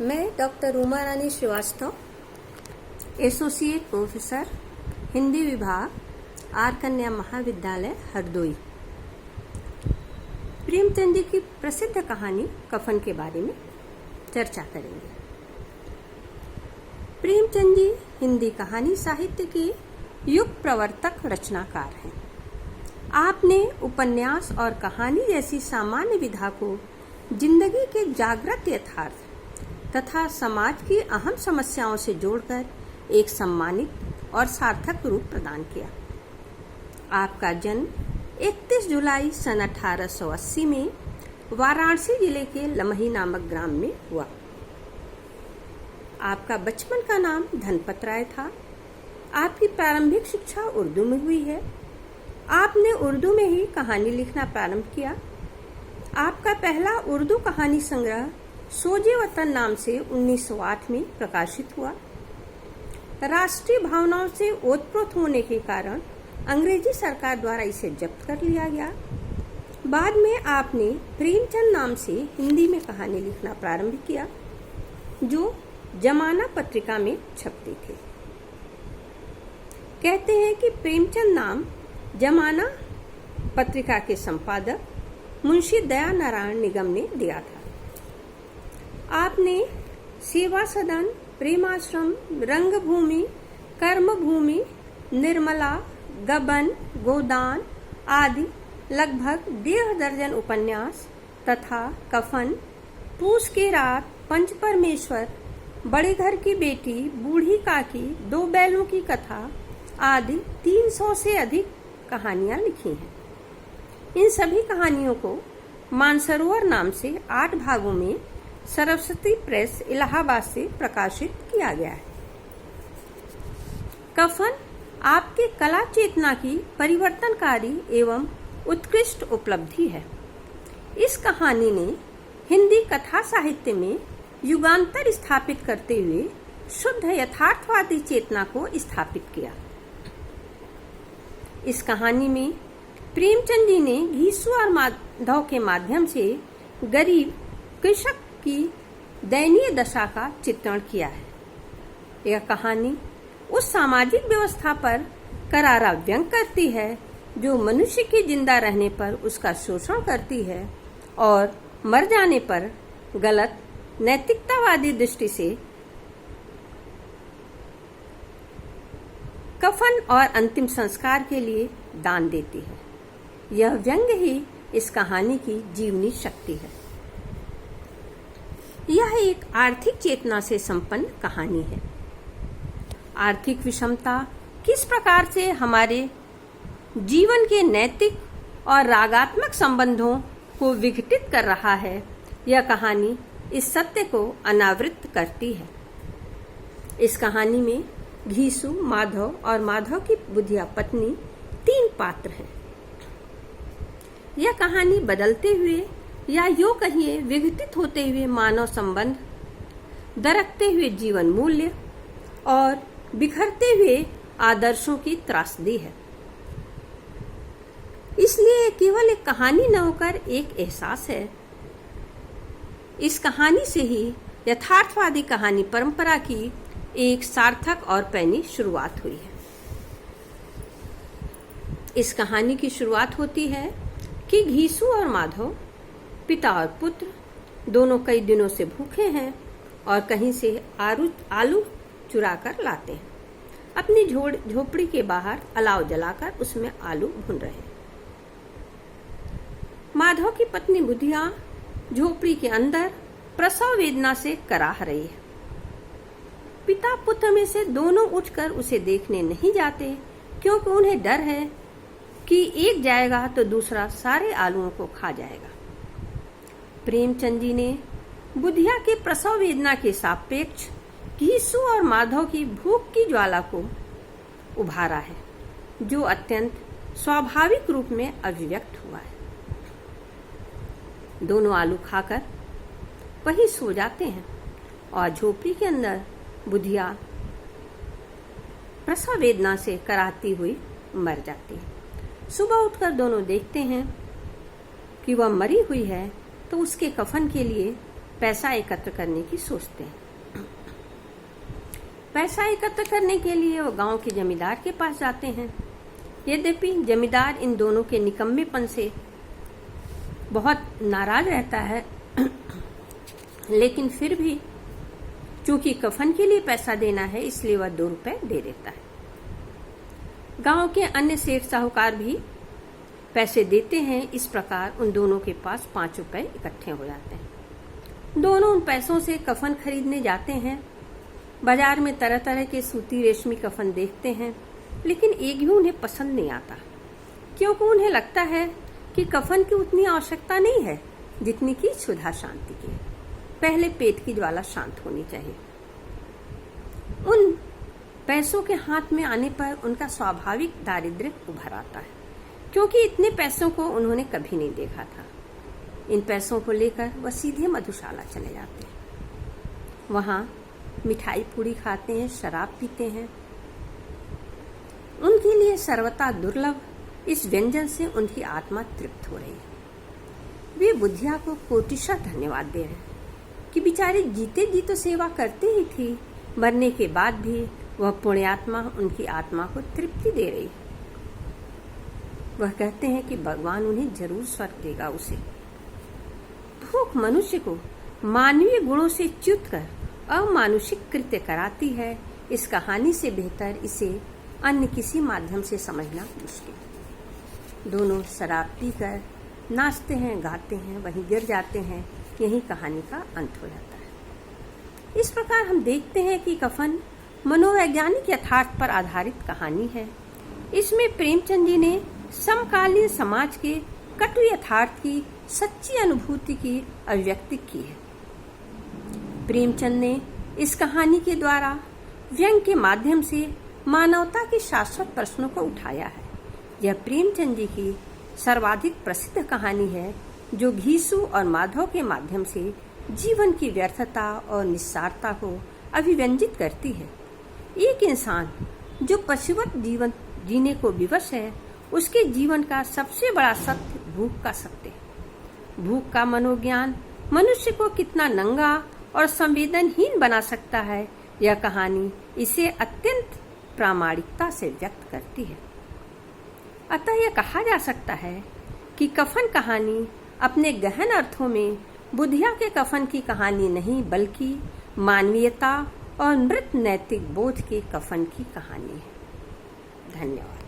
मैं डॉक्टर उमा रानी Srivastava, associate professor Hindi विभाग, are कन्या महाविद्यालय, हरदोई। प्रेमचंद जी की प्रसिद्ध कहानी कफन के बारे में चर्चा करेंगे। प्रेमचंद जी हिंदी कहानी साहित्य के युग प्रवर्तक रचनाकार हैं। आपने उपन्यास और कहानी जैसी सामान्य विधा को जिंदगी के जागृत यथार्थ तथा समाज की अहम समस्याओं से जोड़कर एक सम्मानित और सार्थक रूप प्रदान किया। आपका जन्म 31 जुलाई सन 1880 में वाराणसी जिले के लमही नामक ग्राम में हुआ। आपका बचपन का नाम धनपत राय था। आपकी प्रारंभिक शिक्षा उर्दू में हुई है। आपने उर्दू में ही कहानी लिखना प्रारंभ किया। आपका पहला उर्दू कहानी संग्रह सोजे वतन नाम से 1908 में प्रकाशित हुआ। राष्ट्रीय भावनाओं से ओतप्रोत होने के कारण अंग्रेजी सरकार द्वारा इसे जब्त कर लिया गया। बाद में आपने प्रेमचंद नाम से हिंदी में कहानी लिखना प्रारंभ किया, जो जमाना पत्रिका में छपती थी। कहते हैं कि प्रेमचंद नाम जमाना पत्रिका के संपादक मुंशी दया नारायण निगम ने दिया था। आपने सेवा सदन, प्रेमाश्रम, रंगभूमि, कर्मभूमि, निर्मला, गबन, गोदान आदि लगभग 1.5 दर्जन उपन्यास तथा कफन, पूस की रात, पंच परमेश्वर, बड़े घर की बेटी, बूढ़ी काकी, 2 बैलों की कथा आदि 300 से अधिक कहानियां लिखी हैं। इन सभी कहानियों को मानसरोवर नाम से 8 भागों में सरस्वती प्रेस इलाहाबाद से प्रकाशित किया गया है। कफन आपके कला चेतना की परिवर्तनकारी एवं उत्कृष्ट उपलब्धि है। इस कहानी ने हिंदी कथा साहित्य में युगांतर स्थापित करते हुए शुद्ध यथार्थवादी चेतना को स्थापित किया। इस कहानी में प्रेमचंद जी ने घीसू और माधव के माध्यम से गरीब कृषक की दयनीय दशा का चित्रण किया है। यह कहानी उस सामाजिक व्यवस्था पर करारा व्यंग करती है जो मनुष्य के जिंदा रहने पर उसका शोषण करती है और मर जाने पर गलत नैतिकतावादी दृष्टि से कफन और अंतिम संस्कार के लिए दान देती है। यह व्यंग ही इस कहानी की जीवनी शक्ति है। यह एक आर्थिक चेतना से संपन्न कहानी है। आर्थिक विषमता किस प्रकार से हमारे जीवन के नैतिक और रागात्मक संबंधों को विघटित कर रहा है, यह कहानी इस सत्य को अनावृत करती है। इस कहानी में घीसू, माधव और माधव की बुधिया पत्नी 3 पात्र हैं। यह कहानी बदलते हुए या यूं कहिए विघटित होते हुए मानव संबंध, दरकते हुए जीवन मूल्य और बिखरते हुए आदर्शों की त्रासदी है। इसलिए केवल एक कहानी न होकर एक एहसास है। इस कहानी से ही यथार्थवादी कहानी परंपरा की एक सार्थक और पैनी शुरुआत हुई है। इस कहानी की शुरुआत होती है कि घीसू और माधव, पिता और पुत्र, दोनों कई दिनों से भूखे हैं और कहीं से आलू चुरा कर लाते हैं। अपनी झोपड़ी के बाहर अलाव जलाकर उसमें आलू भून रहे हैं। माधव की पत्नी बुधिया झोपड़ी के अंदर प्रसव वेदना से कराह रही है। पिता पुत्र में से दोनों उठकर उसे देखने नहीं जाते, क्योंकि उन्हें डर है कि एक जाएगा तो दूसरा सारे आलूओं को खा जाएगा। प्रेमचंद जी ने बुधिया के प्रसव वेदना के सापेक्ष घीसू और माधव की भूख की ज्वाला को उभारा है, जो अत्यंत स्वाभाविक रूप में अभिव्यक्त हुआ है। दोनों आलू खाकर वहीं सो जाते हैं और झोपड़ी के अंदर बुधिया प्रसव वेदना से कराहती हुई मर जाती है। सुबह उठकर दोनों देखते हैं कि वह मरी हुई है, तो उसके कफन के लिए पैसा एकत्र करने की सोचते हैं। पैसा एकत्र करने के लिए वो गांव के जमींदार के पास जाते हैं। यद्यपि जमींदार इन दोनों के निकम्मेपन से बहुत नाराज रहता है, लेकिन फिर भी चूंकि कफन के लिए पैसा देना है इसलिए वह 2 रुपए दे देता है। गांव के अन्य सेठ साहूकार भी पैसे देते हैं। इस प्रकार उन दोनों के पास 5 रुपए इकट्ठे हो जाते हैं। दोनों उन पैसों से कफन खरीदने जाते हैं। बाजार में तरह तरह के सूती रेशमी कफन देखते हैं, लेकिन एक भी उन्हें पसंद नहीं आता, क्योंकि उन्हें लगता है कि कफन की उतनी आवश्यकता नहीं है जितनी की क्षुधा शांति की। पहले पेट की ज्वाला शांत होनी चाहिए। उन पैसों के हाथ में आने पर उनका स्वाभाविक दारिद्र्य उभर आता है, क्योंकि इतने पैसों को उन्होंने कभी नहीं देखा था। इन पैसों को लेकर वह सीधे मधुशाला चले जाते हैं। वहां मिठाई पूड़ी खाते हैं, शराब पीते हैं। उनके लिए सर्वथा दुर्लभ इस व्यंजन से उनकी आत्मा तृप्त हो रही है। वे बुद्धिया को कोटिशा धन्यवाद दे रहे हैं कि बेचारी जीते जी तो सेवा करती ही थी, मरने के बाद भी वह पुण्यात्मा उनकी आत्मा को तृप्ति दे रही है। वह कहते हैं कि भगवान उन्हें जरूर स्वर्ग देगा उसे। भूख मनुष्य को मानवीय गुणों से च्युत कर अमानुषिक कृत्य कराती है। इस कहानी से बेहतर इसे अन्य किसी माध्यम से समझना मुश्किल। दोनों शराब पीकर नाचते हैं, गाते हैं, वहीं गिर जाते हैं। यही कहानी का अंत हो जाता है। इस प्रकार हम देखते हैं कि कफन मनोवैज्ञानिक यथार्थ पर आधारित कहानी है। इसमें प्रेमचंद जी ने समकालीन समाज के कटु यथार्थ की सच्ची अनुभूति की अभिव्यक्ति की है। प्रेमचंद ने इस कहानी के द्वारा व्यंग के माध्यम से मानवता के शाश्वत प्रश्नों को उठाया है। यह प्रेमचंद जी की सर्वाधिक प्रसिद्ध कहानी है, जो घीसू और माधव के माध्यम से जीवन की व्यर्थता और निस्सारता को अभिव्यंजित करती है। एक इंसान जो पशुवत जीवन जीने को विवश है, उसके जीवन का सबसे बड़ा सत्य भूख का सत्य है। भूख का मनोज्ञान मनुष्य को कितना नंगा और संवेदनहीन बना सकता है, यह कहानी इसे अत्यंत प्रामाणिकता से व्यक्त करती है। अतः यह कहा जा सकता है कि कफन कहानी अपने गहन अर्थों में बुद्धिया के कफन की कहानी नहीं, बल्कि मानवीयता और मृत नैतिक बोध के कफन की कहानी है। धन्यवाद।